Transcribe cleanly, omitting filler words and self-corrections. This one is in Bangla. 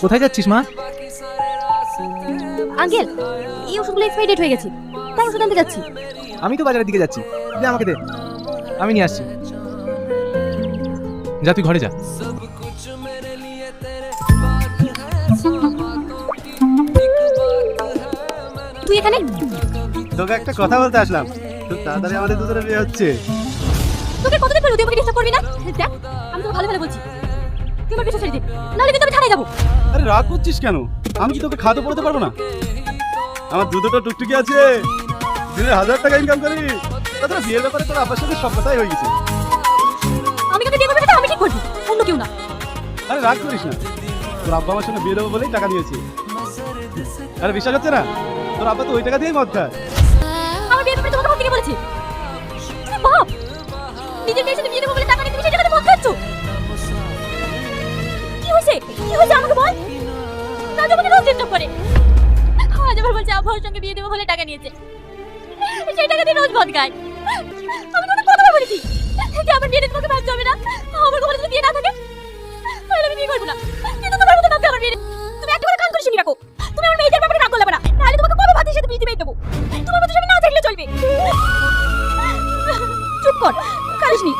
কোথায় যাচ্ছিস মা? আঙ্কেল, এই ওষুধগুলো এক্সপায়ারি ডেট হয়ে গেছে, তাই ওষুধ আনতে যাচ্ছি। আমি তো বাজারের দিকে যাচ্ছি, দে আমাকে দে, আমি নিয়ে আসছি। যা তুই ঘরে যা। তুই এখানে? তোকে একটা কথা বলতে আসলাম। খুব তাড়াতাড়ি আমাদের দুজনের বিয়ে হচ্ছে। তোকে কতদিন পরে তুই আমাকে ডিস্টার্ব করবি না? দেখ, আমি তোকে ভালো ভালো বলছি, তুই আমার পিছু ছেড়ে দে, নাহলে কিন্তু আমি থানায় যাবো। আরে রাগ করছিস কেন? আমি কি তোকে খাওয়াতে পড়াতে পারবো না? আমার দুটো টুকটুকি আছে, দিনে 1000 টাকা ইনকাম করি। তাছাড়া বিয়ের ব্যাপারে তোর আব্বার সাথে সব কথাই হয়ে গেছে। আমি তোকে বিয়ে করবো সেটা আমি ঠিক করবো, অন্য কেউ না। আরে রাগ করিস না, তোর আব্বা আমার সঙ্গে বিয়ে দেবো বলেই টাকা নিয়েছি। আরে বিশ্বাস হচ্ছে না? তোর আব্বা তো ওই টাকা দিয়েই মদ খায়। আমার বিয়ের ব্যাপারে তোমাকে থেকে বলেছি? তুমি বাপ, নিজের মেয়ের সাথে বিয়ে দেবো বলে টাকা নিয়ে তুমি সেই টাকাতে মদ খাচ্ছ? কি হয়েছে? কি হয়েছে আমাকে বল। না তোমাকে রোজ ডিস্টার্ব করে, আজ আবার বলছে আব্বার সঙ্গে বিয়ে দেবো বলে টাকা নিয়েছে, সেই টাকা দিয়ে রোজ মদ খায়। আমি তোমাকে কতবার বলেছি যে আমার বিয়েতে তোমাকে ভাবতে হবে না, আমার কখনো যদি বিয়ে না থাকে তাহলে আমি বিয়ে করবো না, কিন্তু তোমার মতো ভাবতে আমার বিয়ে। তুমি একটা কথা কান করে শুনে রাখো, তুমি আমার মেয়েদের ব্যাপারে রাগ করলে না, নাহলে তোমাকে কবে ভাতের সাথে বিয়ে দেবো। তোমার মতো স্বামী না থাকলে চলবে। চুপ কর, কারিস নি।